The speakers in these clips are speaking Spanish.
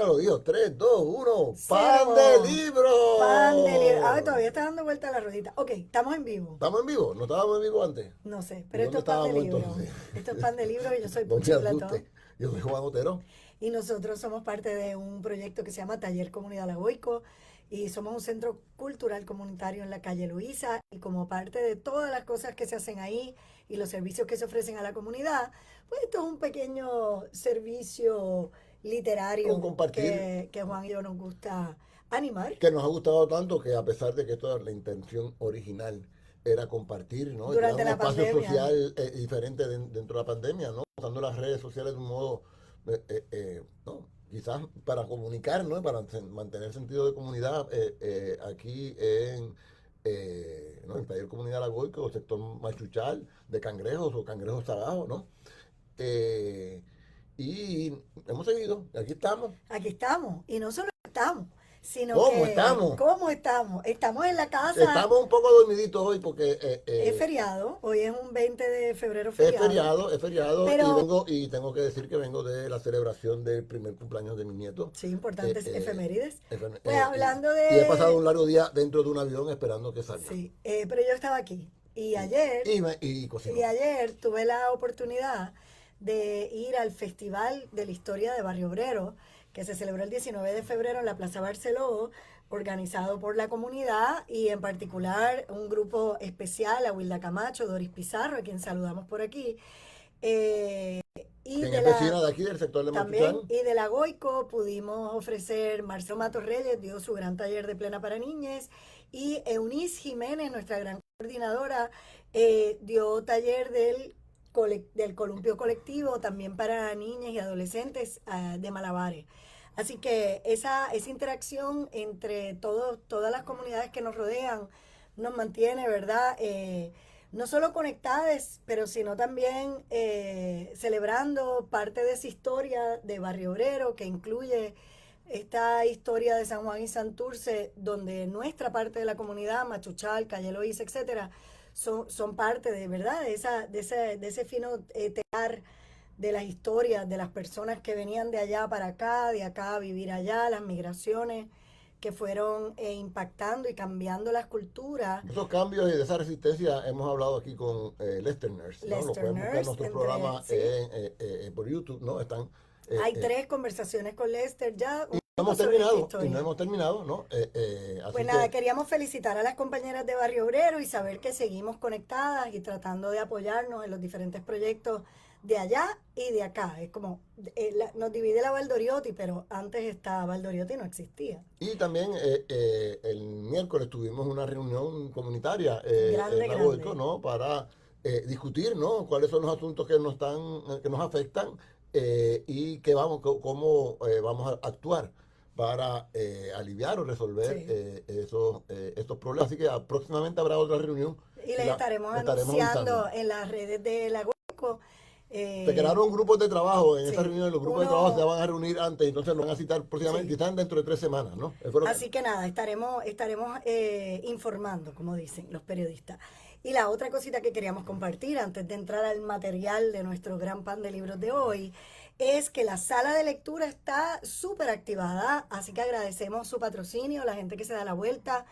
Lo dijo, 3, 2, 1, pan Cero. de libro. Pan de libro. A ver, todavía está dando vuelta la ruedita. Ok, estamos en vivo. ¿Estamos en vivo? ¿No estábamos en vivo antes? No sé, ¿Y pero esto dónde es pan de estábamos libro. entonces? Esto es pan de libro y yo soy No Puchi me asuste. Platón. Yo soy Juan Otero. Y nosotros somos parte de un proyecto que se llama Taller Comunidad Lagoico y somos un centro cultural comunitario en la calle Luisa y como parte de todas las cosas que se hacen ahí y los servicios que se ofrecen a la comunidad, pues esto es un pequeño servicio Con literario compartir, que Juan y yo nos gusta animar que nos ha gustado tanto que a pesar de que esto la intención original era compartir, ¿no? Y crear durante un la espacio pandemia. social diferente dentro de la pandemia, ¿no? Usando las redes sociales de un modo, ¿no? Quizás para comunicar, ¿no? Para mantener sentido de comunidad aquí ¿no? En Taller Comunidad La Goico, o sector Machuchal, de cangrejos o cangrejos abajo, ¿no? Eh, y hemos seguido, aquí estamos. Aquí estamos y no solo estamos, sino ¿Cómo que, estamos? ¿cómo estamos? Estamos en la casa. Estamos un poco dormiditos hoy porque Es feriado, hoy es un 20 de febrero es feriado pero y tengo que decir que vengo de la celebración del primer cumpleaños de mi nieto. sí, eh, importantes eh, efemérides. efe- Pues hablando y he pasado de, un largo día dentro de un avión esperando que salga. sí, pero yo estaba aquí y Y, ayer, y y cocinó. ayer tuve la oportunidad de ir al Festival de la Historia de Barrio Obrero, que se celebró el 19 de febrero en la Plaza Barceló, organizado por la comunidad y en particular un grupo especial, a Wilda Camacho, Doris Pizarro, a quien saludamos por aquí. Eh, y Quien de es la vecina de aquí del sector de también, Machuchal. y de la Goico pudimos ofrecer, Marcelo Matos Reyes dio su gran taller de plena para niñas y Eunice Jiménez, nuestra gran coordinadora, dio taller del columpio colectivo también para niñas y adolescentes de malabares. Así que esa interacción entre todas las comunidades que nos rodean nos mantiene, ¿verdad? No solo conectadas, pero sino también celebrando parte de esa historia de Barrio Obrero que incluye esta historia de San Juan y Santurce, donde nuestra parte de la comunidad, Machuchal, Calle Loíza, etcétera, son parte de verdad de ese fino telar de las historias de las personas que venían de allá para acá, de acá a vivir allá, las migraciones que fueron impactando y cambiando las culturas. Esos cambios y de esa resistencia hemos hablado aquí con Lester Nurse, ¿no? Lo Lester pueden buscar en Nurse, nuestros entre, programas sí. por YouTube, ¿no? Están Hay 3 conversaciones con Lester ya, un no poco hemos sobre esta terminado y no historia. hemos terminado, ¿no? Pues Así nada, que queríamos felicitar a las compañeras de Barrio Obrero y saber que seguimos conectadas y tratando de apoyarnos en los diferentes proyectos de allá y de acá. Es como, nos divide la Valdoriotti, pero antes esta Valdoriotti no existía. y también el miércoles tuvimos una reunión comunitaria Grande, en la Goico, grande. ¿no? Para discutir, ¿no? Cuáles son los asuntos que nos están, que nos afectan y que cómo vamos a actuar para aliviar o resolver Sí. estos problemas. Así que próximamente habrá otra reunión Y y les la estaremos estaremos avisando. anunciando en las redes de la Goico. Se Eh, crearon grupos de trabajo en esa sí, reunión, los grupos de trabajo se uno, van a reunir antes, entonces nos van a citar próximamente y sí. están dentro de 3 semanas, ¿no? Eso es lo que... Así que nada, estaremos informando, como dicen los periodistas. Y la otra cosita que queríamos compartir antes de entrar al material de nuestro gran pan de libros de hoy es que la sala de lectura está súper activada, así que agradecemos su patrocinio, la gente que se da la vuelta.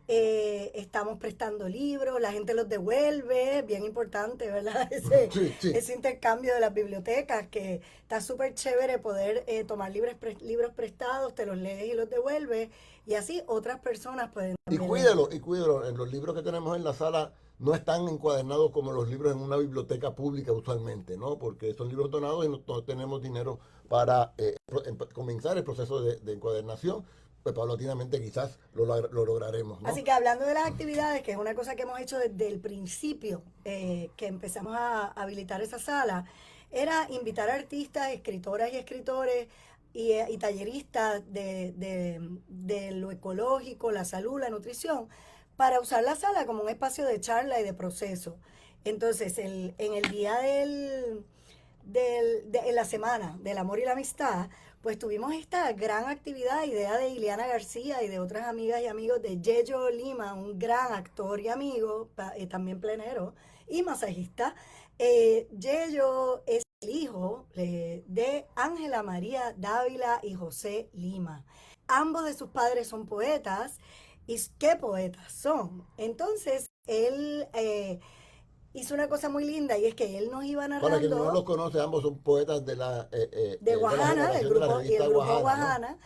Estamos prestando libros, la gente los devuelve, bien importante, ¿verdad? Sí, sí. Ese intercambio de las bibliotecas, que está súper chévere poder tomar libros prestados, te los lees y los devuelves, y así otras personas pueden también leerlos. Y cuídelo. En los libros que tenemos en la sala no están encuadernados como los libros en una biblioteca pública usualmente, ¿no? Porque son libros donados y no tenemos dinero para comenzar el proceso de encuadernación. Pues paulatinamente quizás lo lograremos, ¿no? Así que hablando de las actividades, que es una cosa que hemos hecho desde el principio, que empezamos a habilitar esa sala, era invitar a artistas, escritoras y escritores y talleristas de lo ecológico, la salud, la nutrición, para usar la sala como un espacio de charla y de proceso. Entonces, en el día en la semana del amor y la amistad, pues tuvimos esta gran actividad, idea de Ileana García y de otras amigas y amigos de Yeyo Lima, un gran actor y amigo, también plenero y masajista. Yeyo es el hijo de Ángela María Dávila y José Lima. Ambos de sus padres son poetas, y qué poetas son. Entonces, él hizo una cosa muy linda, y es que él nos iba Para quien no los narrando conoce, ambos son poetas de de la Guajana, del generación de la grupo, y el revista grupo Guajana, ¿no? Guajana.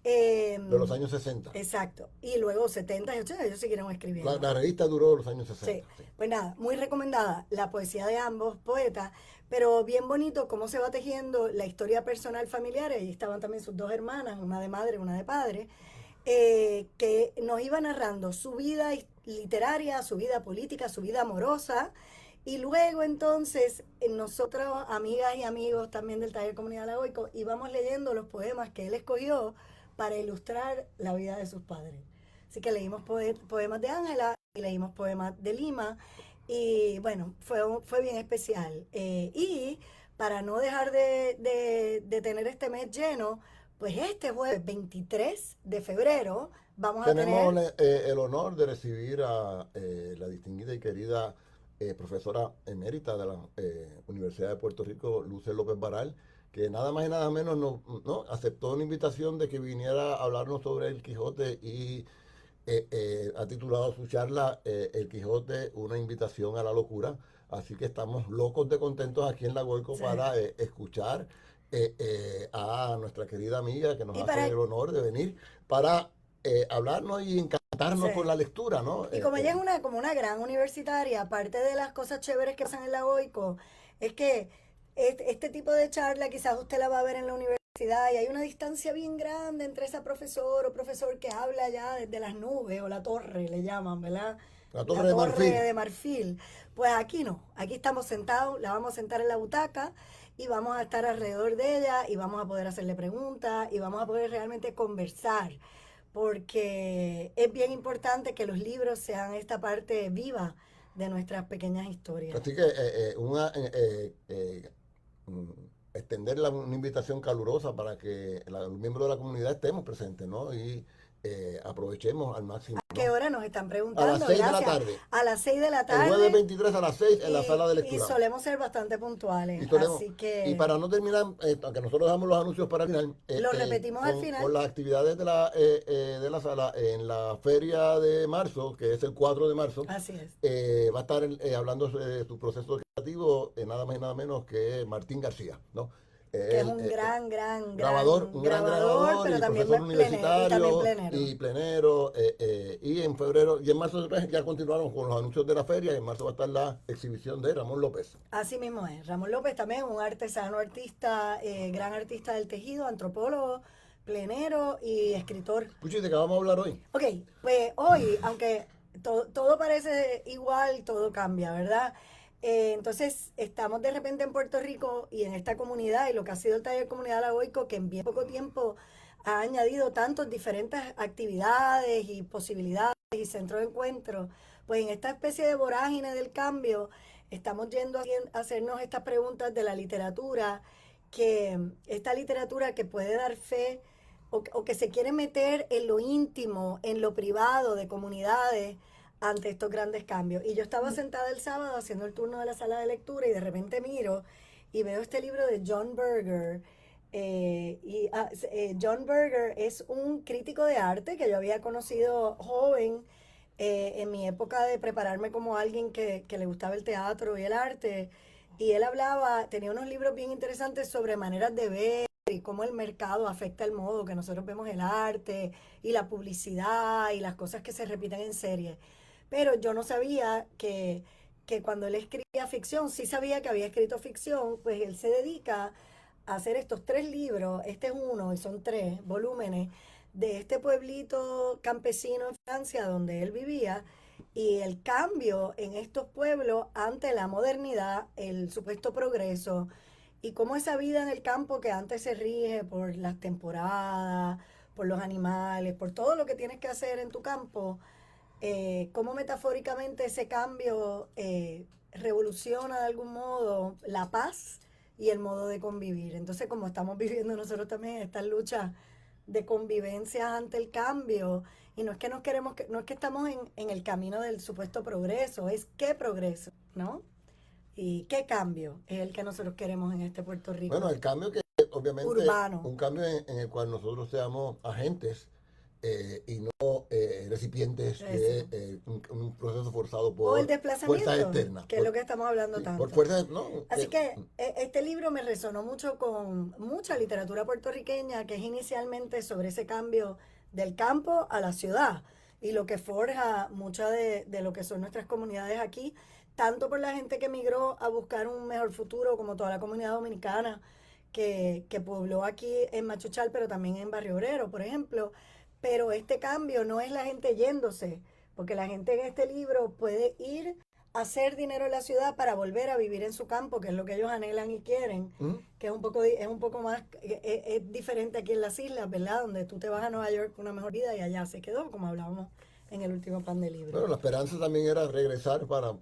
De los años 60. Exacto. Y luego 70 y 80 ellos siguieron escribiendo. La revista duró los años Sí, 60. Sí. pues nada, muy recomendada la poesía de ambos poetas, pero bien bonito cómo se va tejiendo la historia personal familiar. Ahí estaban también sus dos hermanas, una de madre, una de padre, que nos iba narrando su vida literaria, su vida política, su vida amorosa. Y luego entonces nosotros, amigas y amigos también del Taller Comunidad Lagoico, íbamos leyendo los poemas que él escogió para ilustrar la vida de sus padres. Así que leímos poemas de Ángela y leímos poemas de Lima, y bueno, fue bien especial. Y para no dejar de tener este mes lleno, pues este jueves 23 de febrero vamos a Tenemos tener... el honor de recibir a la distinguida y querida profesora emérita de la Universidad de Puerto Rico, Luce López Baral, que nada más y nada menos no aceptó una invitación de que viniera a hablarnos sobre el Quijote y ha titulado su charla El Quijote, una invitación a la locura. Así que estamos locos de contentos aquí en La Goico Sí. para escuchar a nuestra querida amiga que nos Y hace para, el honor de venir para hablarnos y encantarnos con sí. la lectura, ¿no? Y como ella es como una gran universitaria, aparte de las cosas chéveres que pasan en la OICO, es que este tipo de charla quizás usted la va a ver en la universidad, y hay una distancia bien grande entre esa profesor o profesor que habla ya desde las nubes, o la torre le llaman, ¿verdad? La La Torre de torre Marfil. de marfil. Pues aquí no, aquí estamos sentados, la vamos a sentar en la butaca y vamos a estar alrededor de ella y vamos a poder hacerle preguntas y vamos a poder realmente conversar, porque es bien importante que los libros sean esta parte viva de nuestras pequeñas historias. Así que mm, extender una invitación calurosa para que los miembros de la comunidad estemos presentes, ¿no? Y aprovechemos al máximo, ¿A qué ¿no? hora nos están A las preguntando? 6 de la Gracias. tarde. A las 6 de la El jueves tarde, 23 a las 6 en la sala de y lectura. solemos ser bastante puntuales, Y, solemos, así y que para no terminar, aunque nosotros damos los anuncios para el final, lo repetimos al con final. las actividades de la sala en la feria de marzo, que es el 4 de marzo, Así es. va a estar hablando de su proceso creativo, nada más y nada menos que Martín García, ¿no? Que es El, un gran un gran grabador, grabador pero y también profesor y también universitario plenero. y plenero. Y en febrero y en marzo pues, ya continuaron con los anuncios de la feria. Y en marzo va a estar la exhibición de Ramón López. Así mismo es. Ramón López también, un artesano, artista, gran artista del tejido, antropólogo, plenero y escritor. Puchi, ¿de qué vamos a hablar hoy? Ok, pues hoy, aunque todo parece igual, todo cambia, ¿verdad? Entonces, estamos de repente en Puerto Rico y en esta comunidad, y lo que ha sido el Taller Comunidad Lagoico, que en bien poco tiempo ha añadido tantas diferentes actividades y posibilidades y centros de encuentro. Pues en esta especie de vorágine del cambio, estamos yendo a hacernos estas preguntas de la literatura, que esta literatura que puede dar fe, o que se quiere meter en lo íntimo, en lo privado de comunidades ante estos grandes cambios. Y yo estaba sentada el sábado haciendo el turno de la sala de lectura, y de repente miro y veo este libro de John Berger. John Berger es un crítico de arte que yo había conocido joven, en mi época de prepararme como alguien que le gustaba el teatro y el arte. Y él tenía unos libros bien interesantes sobre maneras de ver y cómo el mercado afecta el modo que nosotros vemos el arte y la publicidad y las cosas que se repiten en series. Pero yo no sabía que cuando él escribía ficción, sí sabía que había escrito ficción, pues él se dedica a hacer estos 3 libros. Este es uno y son 3 volúmenes de este pueblito campesino en Francia donde él vivía, y el cambio en estos pueblos ante la modernidad, el supuesto progreso, y cómo esa vida en el campo, que antes se rige por las temporadas, por los animales, por todo lo que tienes que hacer en tu campo, cómo metafóricamente ese cambio revoluciona de algún modo la paz y el modo de convivir. Entonces, como estamos viviendo nosotros también estas luchas de convivencia ante el cambio, y no es que no es que estamos en el camino del supuesto progreso, es qué progreso, ¿no? ¿Y qué cambio es el que nosotros queremos en este Puerto Rico? Bueno, el cambio que obviamente, Urbano. un cambio en el cual nosotros seamos agentes y no recipientes de Eso. un proceso forzado O el por fuerzas desplazamiento, externas, que es lo que estamos hablando sí, por tanto. fuerzas, no, Así que este libro me resonó mucho con mucha literatura puertorriqueña, que es inicialmente sobre ese cambio del campo a la ciudad y lo que forja mucha de lo que son nuestras comunidades aquí, tanto por la gente que emigró a buscar un mejor futuro, como toda la comunidad dominicana que pobló aquí en Machuchal, pero también en Barrio Obrero, por ejemplo. Pero este cambio no es la gente yéndose, porque la gente en este libro puede ir a hacer dinero en la ciudad para volver a vivir en su campo, que es lo que ellos anhelan y quieren, ¿Mm? que es un poco más, es diferente aquí en las islas, ¿verdad? Donde tú te vas a Nueva York con una mejor vida y allá se quedó, como hablábamos en el último plan de libro. Bueno, la esperanza también era regresar para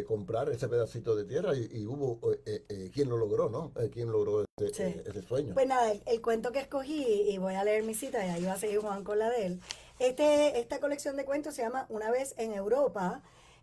comprar ese pedacito de tierra y hubo quien lo logró, ¿no? Quien logró Sí. ese sueño. Pues nada, el cuento que escogí, y voy a leer mi cita, y ahí va a seguir Juan con la de él. Esta colección de cuentos se llama Una vez en Europa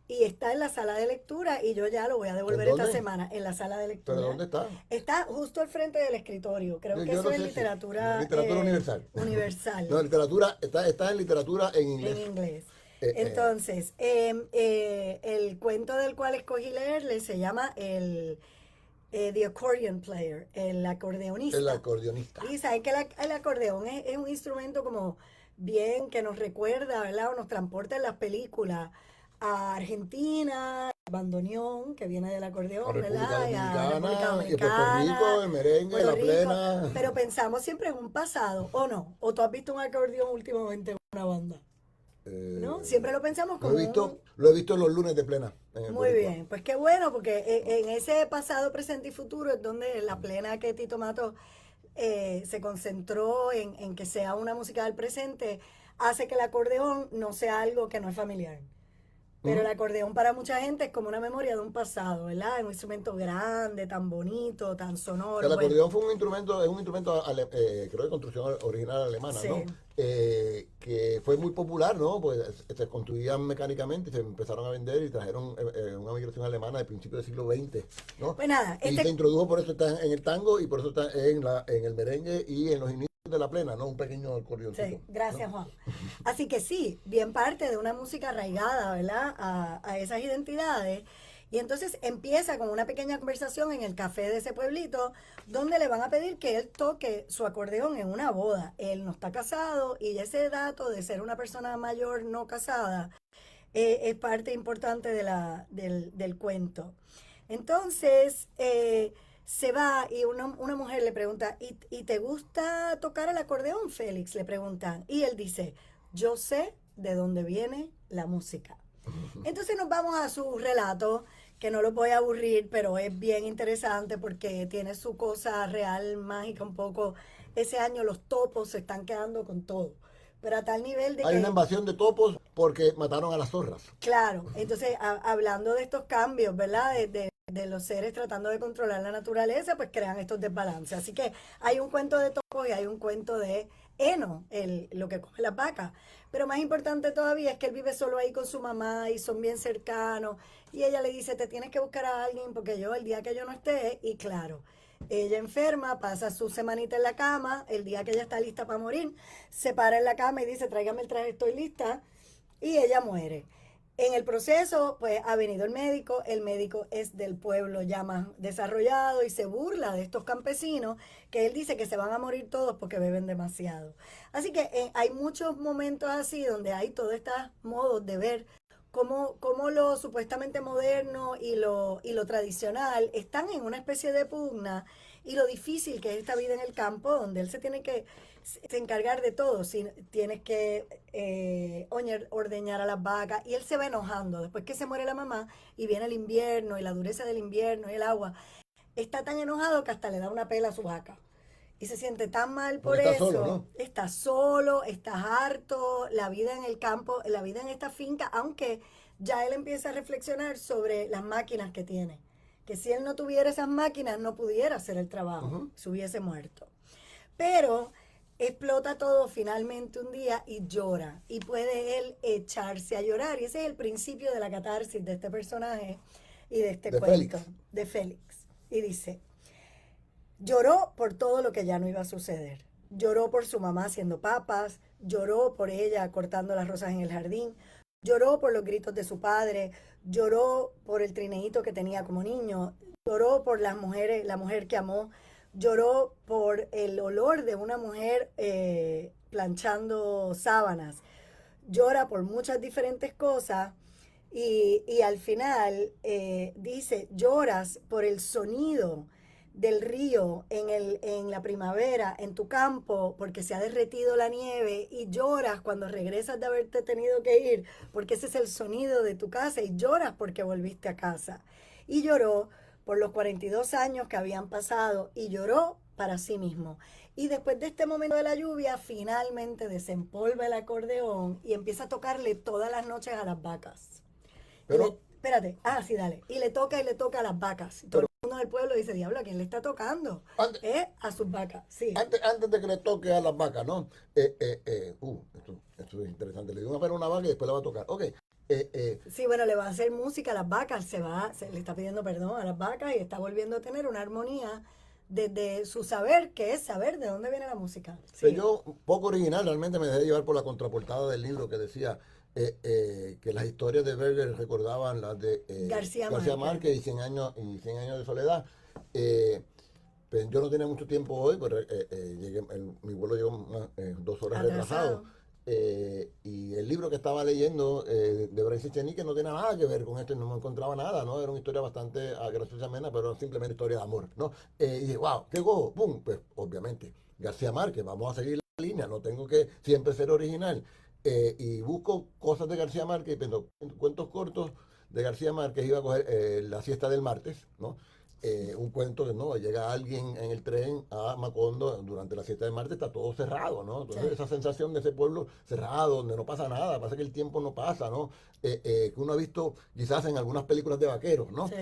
y está en la sala de lectura y yo ya lo voy a ¿En devolver esta dónde? semana en la sala de ¿Pero lectura. dónde está? Está justo al frente del escritorio. Creo que Yo eso no es sé si literatura literatura universal. universal No, literatura, está en literatura en en inglés. inglés. Eh, eh, Entonces, el cuento del cual escogí leerle se llama The Accordion Player, el el acordeonista. acordeonista. Y saben que el acordeón es un instrumento como bien que nos recuerda, ¿verdad? O nos transporta en las películas a Argentina, el bandoneón, que viene del A acordeón, República ¿verdad? Y a República Dominicana y a Puerto Dominicana, Rico, el merengue, Puerto la Rico. plena. Pero pensamos siempre en un pasado, ¿o no? ¿O tú has visto un acordeón últimamente en una banda? ¿No? Siempre lo pensamos como un... Lo he visto los lunes de plena en el Muy Boricua. bien, pues qué bueno, porque en ese pasado, presente y futuro es donde la plena que Tito Mato se concentró en que sea una música del presente, hace que el acordeón no sea algo que no es familiar. Pero el Ujú. acordeón para mucha gente es como una memoria de un pasado, ¿verdad? Es un instrumento grande, tan bonito, tan sonoro. El Bueno, acordeón fue es un instrumento, creo de construcción original alemana, sí, ¿no? Que fue muy popular, ¿no? Pues se construían mecánicamente y se empezaron a vender y trajeron una migración alemana de principios del siglo XX, ¿no? pues nada, Y se introdujo, por eso está en el tango y por eso está en el merengue y en los inicios de la plena, ¿no? Un pequeño acordeoncito, sí, gracias ¿no? Juan. Así que sí, bien parte de una música arraigada, ¿verdad? A esas identidades. Y entonces empieza con una pequeña conversación en el café de ese pueblito, donde le van a pedir que él toque su acordeón en una boda. Él no está casado y ese dato de ser una persona mayor no casada es parte importante del cuento. Entonces, se va y una mujer le pregunta, ¿y te gusta tocar el acordeón, Félix? Le preguntan. Y él dice, yo sé de dónde viene la música. Entonces nos vamos a su relato, que no lo voy a aburrir, pero es bien interesante porque tiene su cosa real, mágica un poco. Ese año los topos se están quedando con todo. Pero a tal nivel de Hay una que invasión de topos porque mataron a las zorras. claro, entonces hablando de estos cambios, ¿verdad? De los seres tratando de controlar la naturaleza, pues crean estos desbalances. Así que hay un cuento de topos y hay un cuento de heno, lo que comen las vacas. Pero más importante todavía es que él vive solo ahí con su mamá y son bien cercanos. Y ella le dice, te tienes que buscar a alguien porque yo, el día que yo no esté, y claro, ella enferma, pasa su semanita en la cama, el día que ella está lista para morir, se para en la cama y dice, tráigame el traje, estoy lista y ella muere. En el proceso, pues ha venido el médico es del pueblo ya más desarrollado y se burla de estos campesinos que él dice que se van a morir todos porque beben demasiado. Así que hay muchos momentos así donde hay todos estos modos de ver cómo lo supuestamente moderno y lo tradicional están en una especie de pugna y lo difícil que es esta vida en el campo donde él se tiene que encargar de todo. Si tienes que ordeñar a las vacas y él se va enojando después que se muere la mamá y viene el invierno y la dureza del invierno y el agua. Está tan enojado que hasta le da una pela a su vaca y se siente tan mal por Porque está solo, eso. ¿no? Estás solo, estás harto, la vida en el campo, la vida en esta finca, aunque ya él empieza a reflexionar sobre las máquinas que tiene. Que si él no tuviera esas máquinas no pudiera hacer el trabajo, Ujú. se hubiese muerto. Pero explota todo finalmente un día y llora. Y puede él echarse a llorar. Y ese es el principio de la catarsis de este personaje y de este De cuento Félix. de Félix. Y dice, lloró por todo lo que ya no iba a suceder. Lloró por su mamá haciendo papas, lloró por ella cortando las rosas en el jardín, lloró por los gritos de su padre, lloró por el trineíto que tenía como niño, lloró por las mujeres, la mujer que amó, lloró por el olor de una mujer planchando sábanas, llora por muchas diferentes cosas y al final dice, lloras por el sonido del río en la primavera, en tu campo, porque se ha derretido la nieve y lloras cuando regresas de haberte tenido que ir, porque ese es el sonido de tu casa y lloras porque volviste a casa. Y lloró por los 42 años que habían pasado y lloró para sí mismo. Y después de este momento de la lluvia, finalmente desempolva el acordeón y empieza a tocarle todas las noches a las vacas. Pero, Espérate, sí, dale. Y le toca a las vacas. Y todo pero el mundo del pueblo dice, diablo, ¿a quién le está tocando? antes, A sus vacas, sí. antes de que le toque a las vacas, ¿no? Esto es interesante. Le dio una pera a una vaca y después la va a tocar. Ok. Eh, Sí, bueno, le va a hacer música a las vacas, le está pidiendo perdón a las vacas y está volviendo a tener una armonía desde su saber, que es saber de dónde viene la música. Pero Sí, yo, poco original, realmente me dejé llevar por la contraportada del libro que decía que las historias de Berger recordaban las de García García Márquez. Márquez y 100 años de soledad. Eh, pues yo no tenía mucho tiempo hoy, pues mi vuelo llegó 2 horas retrasado. Atrasado. Y el libro que estaba leyendo de Bryce Echenique no tenía nada que ver con esto, y no me encontraba nada, ¿no? Era una historia bastante graciosa, amena, pero simplemente historia de amor, ¿no? Y dije, wow, qué gozo, pum, pues obviamente, García Márquez, vamos a seguir la línea, no tengo que siempre ser original. Y busco cosas de García Márquez, y pienso, cuentos cortos de García Márquez, iba a coger La siesta del martes, ¿no? Un cuento que no, llega alguien en el tren a Macondo durante la siesta del martes, está todo cerrado, ¿no? Sí, Entonces esa sensación de ese pueblo cerrado, donde no pasa nada, pasa que el tiempo no pasa, ¿no? Que uno ha visto quizás en algunas películas de vaqueros, ¿no? sí.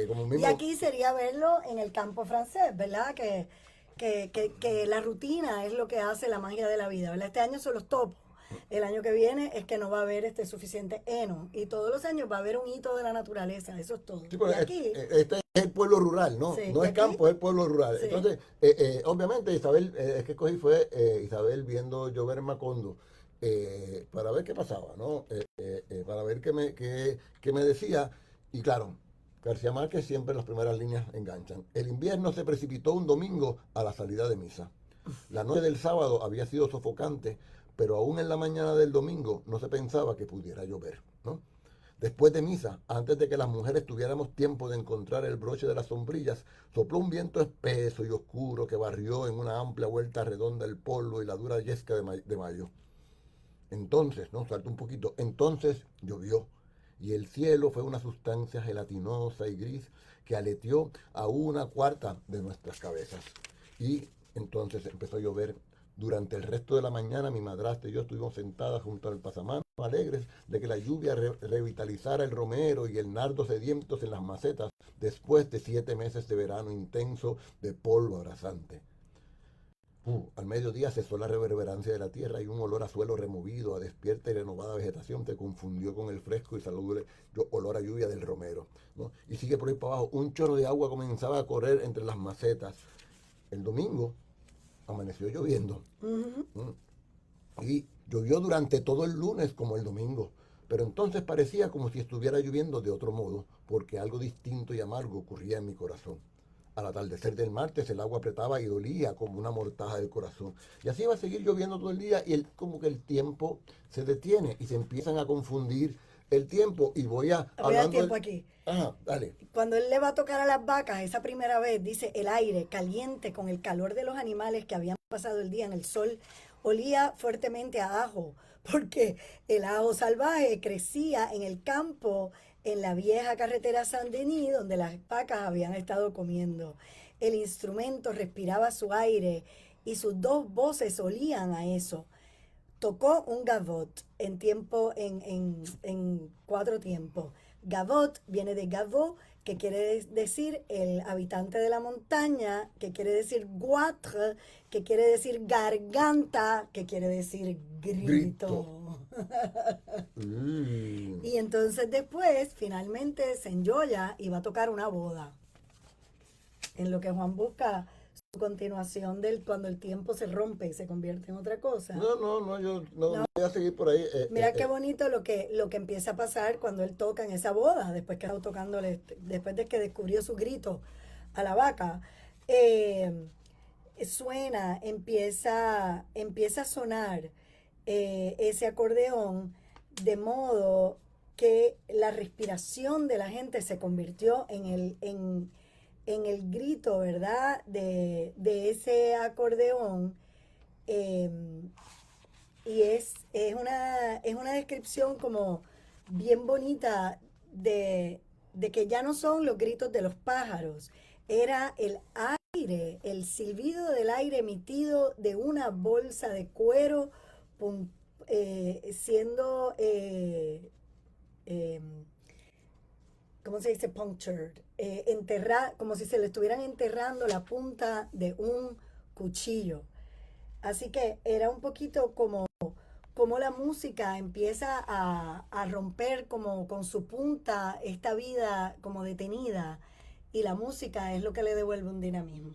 Como Y mismo, aquí sería verlo en el campo francés, ¿verdad? Que la rutina es lo que hace la magia de la vida, ¿verdad? Este año son los topos. El año que viene es que no va a haber suficiente heno. Y todos los años va a haber un hito de la naturaleza, eso es todo. sí, Y pues, aquí, este es el pueblo rural, ¿no? sí, No y es aquí, campo, es el pueblo rural. sí. Entonces, obviamente Isabel, es que cogí fue Isabel viendo llover en Macondo para ver qué pasaba, ¿no? Para ver qué me decía. Y claro, García Márquez siempre en las primeras líneas enganchan. El invierno se precipitó un domingo a la salida de misa. La noche del sábado había sido sofocante, pero aún en la mañana del domingo no se pensaba que pudiera llover, ¿no? Después de misa, antes de que las mujeres tuviéramos tiempo de encontrar el broche de las sombrillas, sopló un viento espeso y oscuro que barrió en una amplia vuelta redonda el polvo y la dura yesca de mayo. Entonces, no, salto un poquito, entonces llovió y el cielo fue una sustancia gelatinosa y gris que aleteó a una cuarta de nuestras cabezas. Y entonces empezó a llover. Durante el resto de la mañana mi madrastra y yo estuvimos sentadas junto al pasamano, alegres de que la lluvia revitalizara el romero y el nardo sedientos en las macetas después de 7 meses de verano intenso de polvo abrasante. Al mediodía cesó la reverberancia de la tierra y un olor a suelo removido, a despierta y renovada vegetación se confundió con el fresco y salubre olor a lluvia del romero, ¿no? Y sigue por ahí para abajo. Un chorro de agua comenzaba a correr entre las macetas. El domingo amaneció lloviendo. Ujú. Y llovió durante todo el lunes como el domingo. Pero entonces parecía como si estuviera lloviendo de otro modo, porque algo distinto y amargo ocurría en mi corazón. Al atardecer del martes el agua apretaba y dolía como una mortaja del corazón. Y así va a seguir lloviendo todo el día y como que el tiempo se detiene y se empiezan a confundir el tiempo. Y voy a Voy al hablando tiempo del... aquí. Ajá, dale. Cuando él le va a tocar a las vacas esa primera vez, dice el aire caliente con el calor de los animales que habían pasado el día en el sol, olía fuertemente a ajo, porque el ajo salvaje crecía en el campo, en la vieja carretera Saint-Denis, donde las vacas habían estado comiendo. El instrumento respiraba su aire y sus dos voces olían a eso. Tocó un gavot en tiempo, en cuatro tiempos. Gavot viene de Gavot, que quiere decir el habitante de la montaña, que quiere decir Guatre, que quiere decir garganta, que quiere decir grito. Y entonces después, finalmente, Senyoya iba a tocar una boda. En lo que Juan busca su continuación del cuando el tiempo se rompe y se convierte en otra cosa. Yo no voy a seguir por ahí. Mira qué bonito lo que empieza a pasar cuando él toca en esa boda, después que estaba tocándole, después de que descubrió su grito a la vaca. Suena, empieza a sonar ese acordeón, de modo que la respiración de la gente se convirtió en el grito, ¿verdad? De ese acordeón. Y es una descripción como bien bonita de que ya no son los gritos de los pájaros, era el aire, el silbido del aire emitido de una bolsa de cuero siendo, ¿cómo se dice? Punctured, como si se le estuvieran enterrando la punta de un cuchillo. Así que era un poquito como la música empieza a romper como con su punta esta vida como detenida, y la música es lo que le devuelve un dinamismo.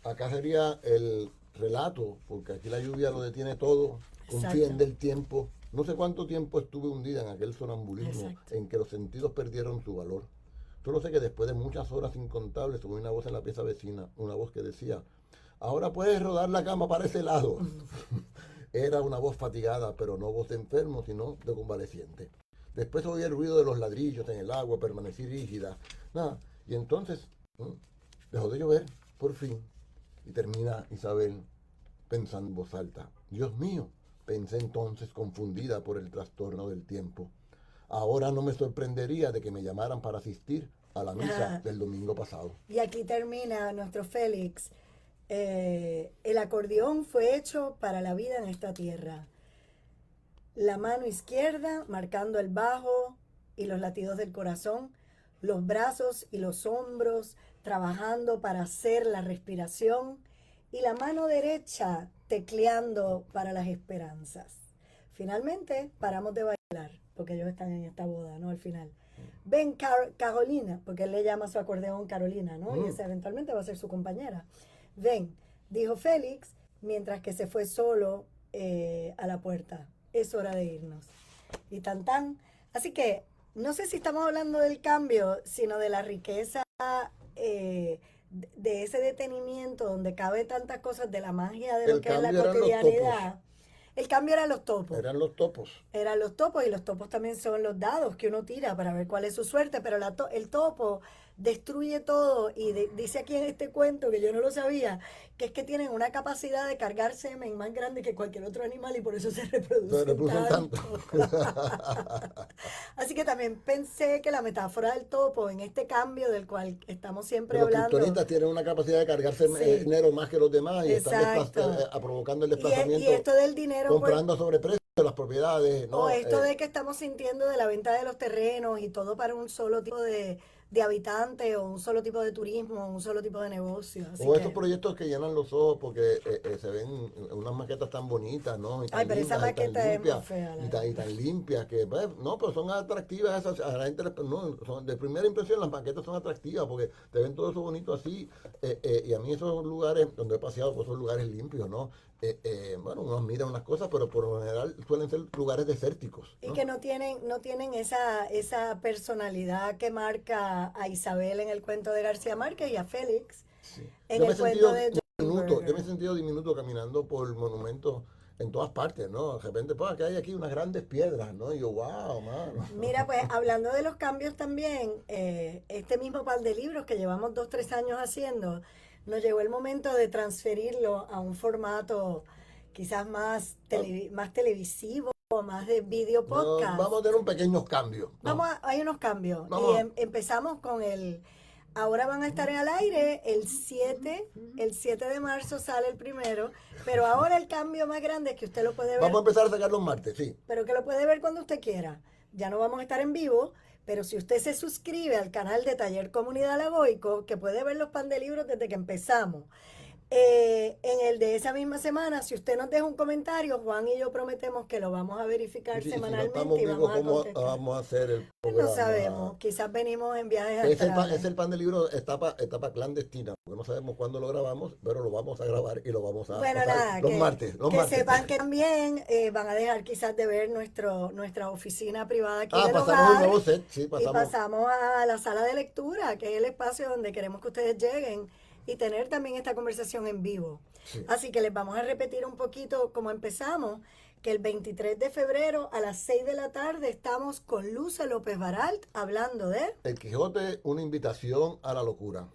Acá sería el relato, porque aquí la lluvia lo detiene todo, confíen del tiempo. No sé cuánto tiempo estuve hundida en aquel sonambulismo. Exacto. En que los sentidos perdieron su valor. Solo sé que después de muchas horas incontables oí una voz en la pieza vecina, una voz que decía: ahora puedes rodar la cama para ese lado. Era una voz fatigada, pero no voz de enfermo, sino de convaleciente. Después oí el ruido de los ladrillos en el agua, permanecí rígida. Nada. Y entonces dejó de llover, por fin. Y termina Isabel pensando en voz alta: Dios mío, pensé entonces, confundida por el trastorno del tiempo. Ahora no me sorprendería de que me llamaran para asistir a la misa del domingo pasado. Y aquí termina nuestro Félix. El acordeón fue hecho para la vida en esta tierra. La mano izquierda marcando el bajo y los latidos del corazón, los brazos y los hombros trabajando para hacer la respiración, y la mano derecha tecleando para las esperanzas. Finalmente paramos de bailar, porque ellos están en esta boda, ¿no? Al final. Ven, Carolina, porque él le llama a su acordeón Carolina, ¿no? Y esa eventualmente va a ser su compañera. Ven, dijo Félix, mientras que se fue solo a la puerta. Es hora de irnos. Y tan tan. Así que no sé si estamos hablando del cambio, sino de la riqueza de ese detenimiento donde cabe tantas cosas, de la magia de lo que es la cotidianidad. El cambio eran los topos. Eran los topos. Eran los topos, y los topos también son los dados que uno tira para ver cuál es su suerte, pero el topo destruye todo, y dice aquí en este cuento, que yo no lo sabía, que es que tienen una capacidad de cargar semen más grande que cualquier otro animal, y por eso se reproducen tanto. Así que también pensé que la metáfora del topo, en este cambio del cual estamos siempre hablando. Los kriptonitas tienen una capacidad de cargarse dinero más que los demás, y están provocando el desplazamiento. Y esto del dinero, comprando a sobreprecio las propiedades, ¿no? O esto de que estamos sintiendo de la venta de los terrenos y todo para un solo tipo de habitantes, o un solo tipo de turismo, o un solo tipo de negocio. O estos proyectos que llenan los ojos porque se ven unas maquetas tan bonitas, ¿no? Y tan pero lindas, esa maqueta es muy fea. Y tan limpias que, pues, no, pero son atractivas esas, a la gente, no, son, de primera impresión las maquetas son atractivas porque te ven todo eso bonito así, y a mí esos lugares donde he paseado, pues son lugares limpios, ¿no? Bueno, uno mira unas cosas, pero por lo general suelen ser lugares desérticos, ¿no? Y que no tienen esa personalidad que marca a Isabel en el cuento de García Márquez, y a Félix en el cuento de yo me he sentido diminuto caminando por monumentos en todas partes, ¿no? De repente, pues, que hay aquí unas grandes piedras, ¿no? Y yo, wow, mano. Mira, pues, hablando de los cambios también, este mismo par de libros que llevamos 2-3 años haciendo, nos llegó el momento de transferirlo a un formato quizás más televisivo, más de video podcast. No, vamos a tener un pequeño cambio, ¿no? Hay unos cambios. Y empezamos con ahora van a estar al aire el 7 de marzo sale el primero, pero ahora el cambio más grande es que usted lo puede ver. Vamos a empezar a sacar los martes, sí. Pero que lo puede ver cuando usted quiera. ya no vamos a estar en vivo, pero si usted se suscribe al canal de Taller Comunidad La Goico, que puede ver los pan de libros desde que empezamos, en el de esa misma semana, si usted nos deja un comentario, Juan y yo prometemos que lo vamos a verificar Sí, si no semanalmente estamos y vivos, vamos a ¿cómo contestar. vamos a hacer el No programa? sabemos, quizás venimos en viajes Es astrales. el pan de libro etapa clandestina, porque no sabemos cuándo lo grabamos, pero lo vamos a grabar y lo vamos a Bueno, pasar nada, los martes. que sepan que también van a dejar quizás de ver nuestra oficina privada aquí del pasamos el hogar nuevo set, sí, y pasamos. pasamos a la sala de lectura, que es el espacio donde queremos que ustedes lleguen y tener también esta conversación en vivo. Sí. Así que les vamos a repetir un poquito cómo empezamos, que el 23 de febrero a las 6 de la tarde estamos con Luce López Baralt hablando de... El Quijote, una invitación a la locura.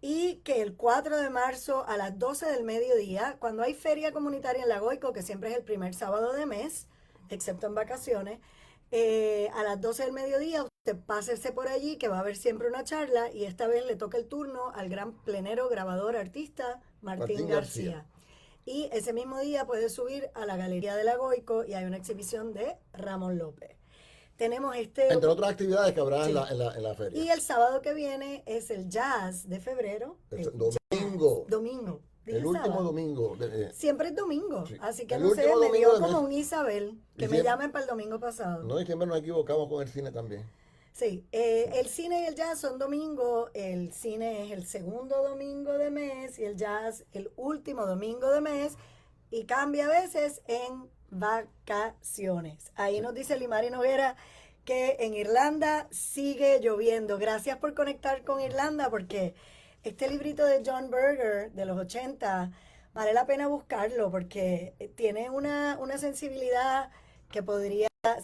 Y que el 4 de marzo a las 12 del mediodía, cuando hay feria comunitaria en La Goico, que siempre es el primer sábado de mes, excepto en vacaciones, a las 12 del mediodía usted pásese por allí, que va a haber siempre una charla, y esta vez le toca el turno al gran plenero, grabador, artista Martín García. Y ese mismo día puede subir a la Galería de La Goico y hay una exhibición de Ramón López. Tenemos entre otras actividades que habrá sí, en la feria. Y el sábado que viene es el jazz de febrero. Domingo. El último sábado? domingo. Siempre es domingo, Sí. así que El no sé, último me domingo dio de como mes. un Isabel, que Y me siempre- llamen para el domingo pasado. No, y siempre nos equivocamos con el cine también. Sí, el cine y el jazz son domingo, el cine es el segundo domingo de mes y el jazz el último domingo de mes y cambia a veces en vacaciones. Ahí nos dice Limari Noguera que en Irlanda sigue lloviendo. Gracias por conectar con Irlanda porque este librito de John Berger de los 80 vale la pena buscarlo porque tiene una sensibilidad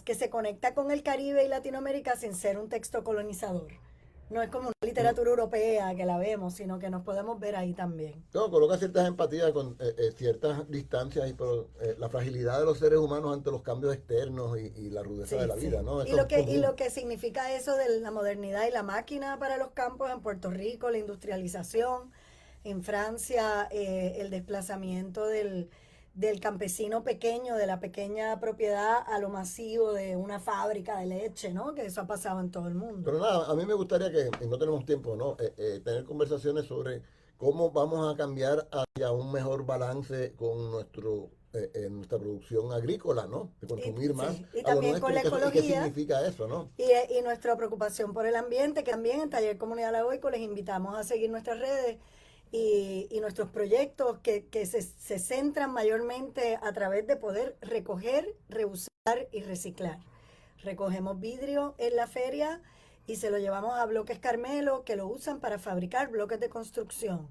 que se conecta con el Caribe y Latinoamérica sin ser un texto colonizador. No es como una literatura europea que la vemos, sino que nos podemos ver ahí también. No, coloca ciertas empatías con ciertas distancias y la fragilidad de los seres humanos ante los cambios externos y la rudeza de la vida, ¿no? Y lo que significa eso de la modernidad y la máquina para los campos en Puerto Rico, la industrialización, en Francia, el desplazamiento del campesino pequeño, de la pequeña propiedad a lo masivo de una fábrica de leche, ¿no? Que eso ha pasado en todo el mundo. Pero nada, a mí me gustaría que, y no tenemos tiempo, ¿no? Tener conversaciones sobre cómo vamos a cambiar hacia un mejor balance con nuestra producción agrícola, ¿no? De consumir más sí, y a lo también nuestro. con la ¿Y qué ecología. significa eso, no? Y nuestra preocupación por el ambiente, que también en Taller Comunidad La Goico les invitamos a seguir nuestras redes y nuestros proyectos que se centran mayormente a través de poder recoger, reusar y reciclar. Recogemos vidrio en la feria y se lo llevamos a Bloques Carmelo, que lo usan para fabricar bloques de construcción.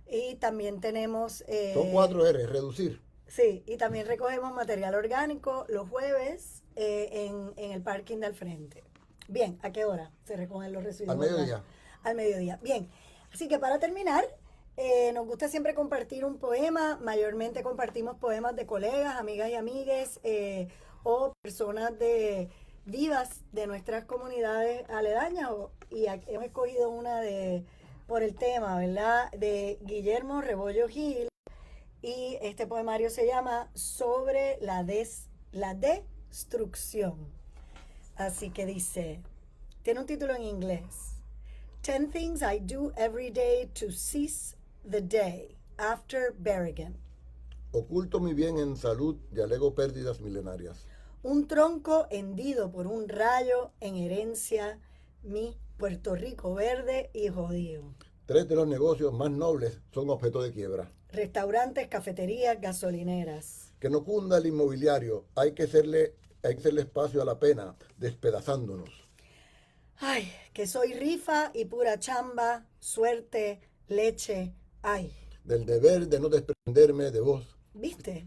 Y también tenemos... Son 4 R, reducir. Sí, y también recogemos material orgánico los jueves en el parking del frente. Bien, ¿a qué hora se recogen los residuos? Al mediodía. Al mediodía. Bien, así que para terminar, nos gusta siempre compartir un poema. Mayormente compartimos poemas de colegas, amigas y amigues o personas vivas de nuestras comunidades aledañas. Y hemos escogido una por el tema, ¿verdad? De Guillermo Rebollo Gil. Y este poemario se llama Sobre la destrucción. Así que dice, tiene un título en inglés. 10 things I do every day to seize the day after Berrigan. Oculto mi bien en salud y alego pérdidas milenarias. Un tronco hendido por un rayo en herencia, mi Puerto Rico verde y jodido. 3 de los negocios más nobles son objeto de quiebra. Restaurantes, cafeterías, gasolineras. Que no cunda el inmobiliario, hay que hacerle espacio a la pena, despedazándonos. Ay, que soy rifa y pura chamba, suerte, leche, ay. Del deber de no desprenderme de vos. ¿Viste?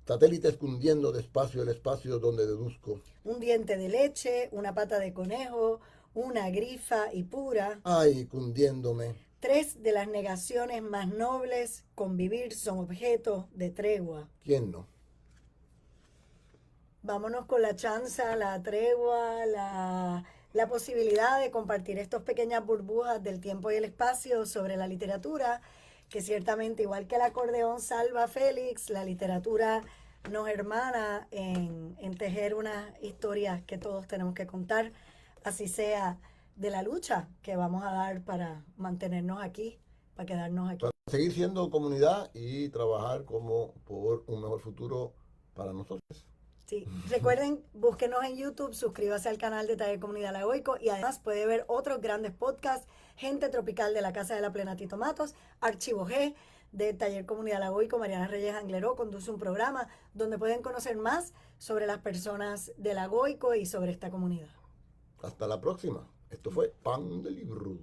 Satélites cundiendo despacio el espacio donde deduzco. Un diente de leche, una pata de conejo, una grifa y pura. Ay, cundiéndome. 3 de las negaciones más nobles, convivir son objeto de tregua. ¿Quién no? Vámonos con la chanza, la tregua, la posibilidad de compartir estas pequeñas burbujas del tiempo y el espacio sobre la literatura, que ciertamente, igual que el acordeón salva a Félix, la literatura nos hermana en tejer unas historias que todos tenemos que contar, así sea de la lucha que vamos a dar para mantenernos aquí, para quedarnos aquí. Para seguir siendo comunidad y trabajar como por un mejor futuro para nosotros. Sí, recuerden, búsquenos en YouTube, suscríbase al canal de Taller Comunidad Lagoico y además puede ver otros grandes podcasts, Gente Tropical de la Casa de la Plena Tito Matos, Archivo G de Taller Comunidad Lagoico, Mariana Reyes Angleró conduce un programa donde pueden conocer más sobre las personas de Lagoico y sobre esta comunidad. Hasta la próxima. Esto fue Pan de Libros.